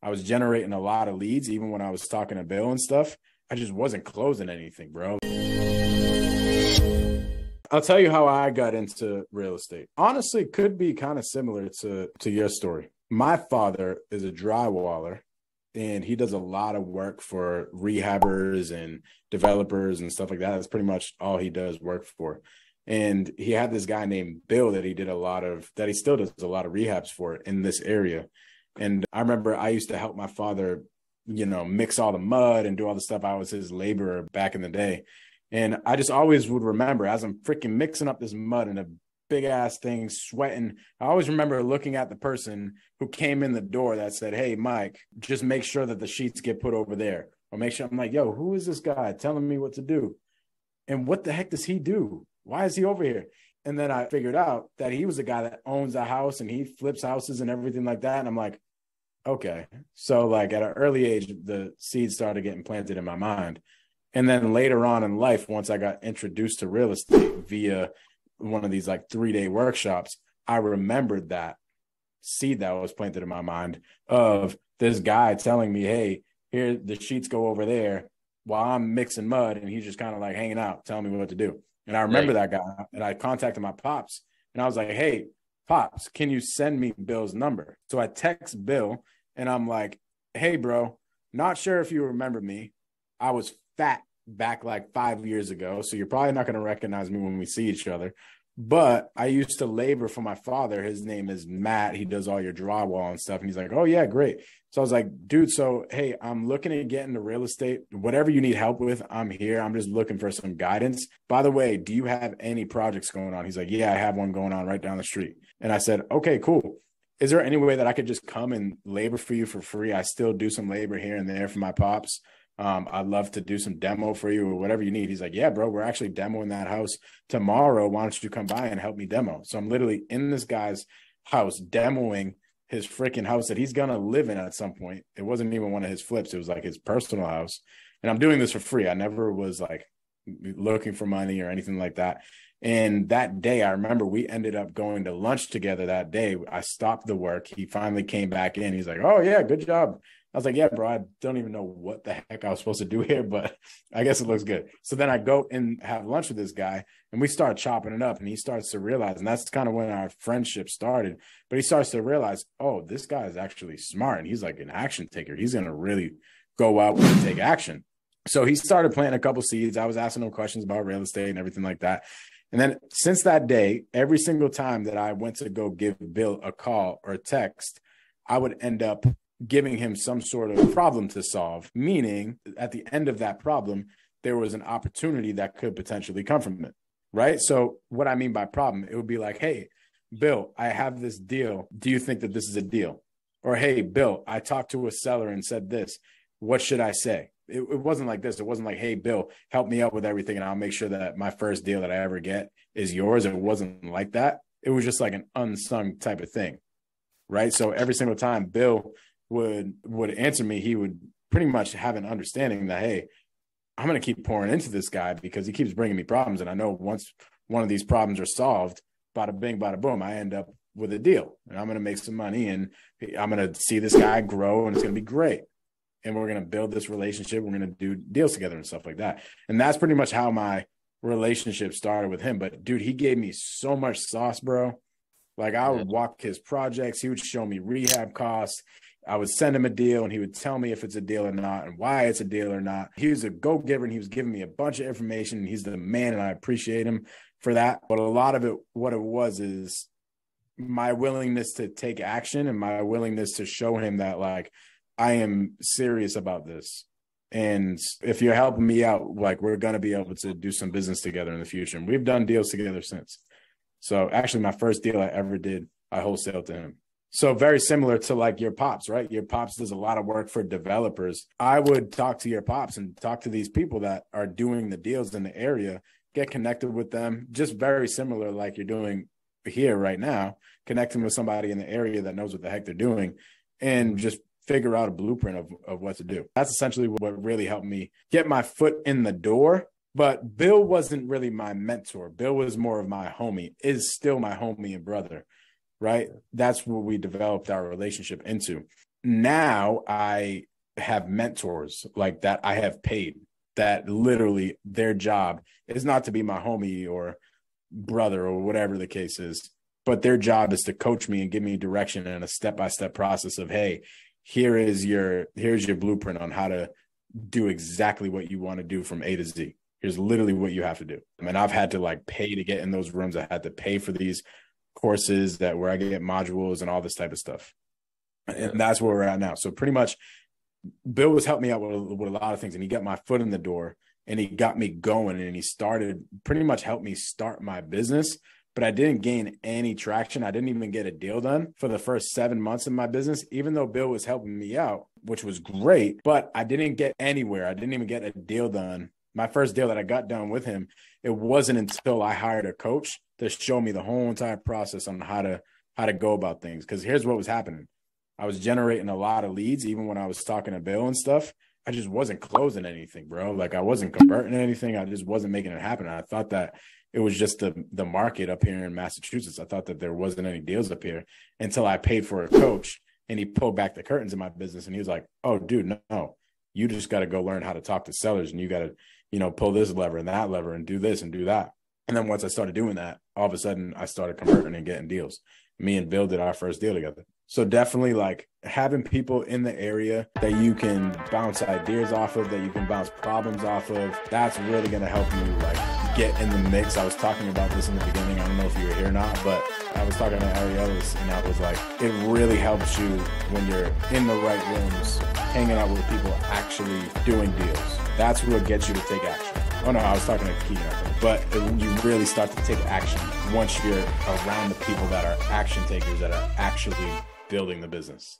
I was generating a lot of leads, even when I was talking to Bill and stuff. I just wasn't closing anything, bro. I'll tell you how I got into real estate. Honestly, could be kind of similar to your story. My father is a drywaller, and he does a lot of work for rehabbers and developers and stuff like that. That's pretty much all he does work for. And he had this guy named Bill that he still does a lot of rehabs for in this area. And I remember I used to help my father, mix all the mud and do all the stuff. I was his laborer back in the day. And I just always would remember as I'm freaking mixing up this mud in a big ass thing, sweating. I always remember looking at the person who came in the door that said, "Hey, Mike, just make sure that the sheets get put over there." Or make sure. I'm like, yo, who is this guy telling me what to do? And what the heck does he do? Why is he over here? And then I figured out that he was the guy that owns a house and he flips houses and everything like that. And I'm like, okay. So like at an early age, the seeds started getting planted in my mind. And then later on in life, once I got introduced to real estate via one of these like 3-day workshops, I remembered that seed that was planted in my mind of this guy telling me, hey, here, the sheets go over there while I'm mixing mud. And he's just kind of like hanging out, telling me what to do. And I remember that guy, and I contacted my pops and I was like, hey, Pops, can you send me Bill's number? So I text Bill and I'm like, hey, bro, not sure if you remember me. I was fat back like 5 years ago, so you're probably not going to recognize me when we see each other. But I used to labor for my father. His name is Matt. He does all your drywall and stuff. And he's like, oh, yeah, great. So I was like, dude, so, hey, I'm looking to get into real estate. Whatever you need help with, I'm here. I'm just looking for some guidance. By the way, do you have any projects going on? He's like, yeah, I have one going on right down the street. And I said, okay, cool. Is there any way that I could just come and labor for you for free? I still do some labor here and there for my pops. I'd love to do some demo for you or whatever you need. He's like, yeah, bro, we're actually demoing that house tomorrow. Why don't you come by and help me demo? So I'm literally in this guy's house demoing his freaking house that he's going to live in at some point. It wasn't even one of his flips. It was like his personal house. And I'm doing this for free. I never was like looking for money or anything like that. And that day, I remember we ended up going to lunch together that day. I stopped the work. He finally came back in. He's like, oh, yeah, good job. I was like, yeah, bro, I don't even know what the heck I was supposed to do here, but I guess it looks good. So then I go and have lunch with this guy and we start chopping it up and he starts to realize, and that's kind of when our friendship started, but he starts to realize, oh, this guy is actually smart and he's like an action taker. He's going to really go out and take action. So he started planting a couple seeds. I was asking him questions about real estate and everything like that. And then since that day, every single time that I went to go give Bill a call or a text, I would end up giving him some sort of problem to solve, meaning at the end of that problem, there was an opportunity that could potentially come from it, right? So what I mean by problem, it would be like, hey, Bill, I have this deal. Do you think that this is a deal? Or, hey, Bill, I talked to a seller and said this. What should I say? It wasn't like this. It wasn't like, hey, Bill, help me out with everything and I'll make sure that my first deal that I ever get is yours. It wasn't like that. It was just like an unsung type of thing, right? So every single time Bill would answer me, he would pretty much have an understanding that, hey, I'm going to keep pouring into this guy because he keeps bringing me problems. And I know once one of these problems are solved, bada bing, bada boom, I end up with a deal and I'm going to make some money and I'm going to see this guy grow and it's going to be great. And we're going to build this relationship. We're going to do deals together and stuff like that. And that's pretty much how my relationship started with him. But dude, he gave me so much sauce, bro. Like I would walk his projects. He would show me rehab costs. I would send him a deal and he would tell me if it's a deal or not and why it's a deal or not. He was a go-giver and he was giving me a bunch of information and he's the man and I appreciate him for that. But a lot of it, what it was is my willingness to take action and my willingness to show him that like, I am serious about this. And if you're helping me out, like we're going to be able to do some business together in the future. And we've done deals together since. So actually my first deal I ever did, I wholesaled to him. So very similar to like your pops, right? Your pops does a lot of work for developers. I would talk to your pops and talk to these people that are doing the deals in the area, get connected with them, just very similar like you're doing here right now, connecting with somebody in the area that knows what the heck they're doing and just figure out a blueprint of what to do. That's essentially what really helped me get my foot in the door. But Bill wasn't really my mentor. Bill was more of my homie, is still my homie and brother, right? That's what we developed our relationship into. Now I have mentors like that I have paid, that literally their job is not to be my homie or brother or whatever the case is, but their job is to coach me and give me direction and a step-by-step process of, hey, here's your blueprint on how to do exactly what you want to do from A to Z. Here's literally what you have to do. I mean, I've had to like pay to get in those rooms. I had to pay for these courses that where I get modules and all this type of stuff. And that's where we're at now. So pretty much Bill was helping me out with a lot of things, and he got my foot in the door and he got me going, and he started pretty much helped me start my business. But I didn't gain any traction. I didn't even get a deal done for the first 7 months of my business, even though Bill was helping me out, which was great, but I didn't get anywhere. I didn't even get a deal done. My first deal that I got done with him, it wasn't until I hired a coach to show me the whole entire process on how to go about things. Because here's what was happening. I was generating a lot of leads, even when I was talking to Bill and stuff. I just wasn't closing anything, bro. Like I wasn't converting anything. I just wasn't making it happen. And I thought that it was just the market up here in Massachusetts. I thought that there wasn't any deals up here until I paid for a coach, and he pulled back the curtains in my business. And he was like, oh, dude, no, you just got to go learn how to talk to sellers, and you got to, pull this lever and that lever and do this and do that. And then once I started doing that, all of a sudden I started converting and getting deals. Me and Bill did our first deal together. So definitely like having people in the area that you can bounce ideas off of, that you can bounce problems off of, that's really going to help you like get in the mix. I was talking about this in the beginning. I don't know if you were here or not, but I was talking to Arielis, and I was like, it really helps you when you're in the right rooms, hanging out with people actually doing deals. That's what gets you to take action. Oh no, I was talking to Keegan, I think. But you really start to take action once you're around the people that are action takers, that are actually building the business.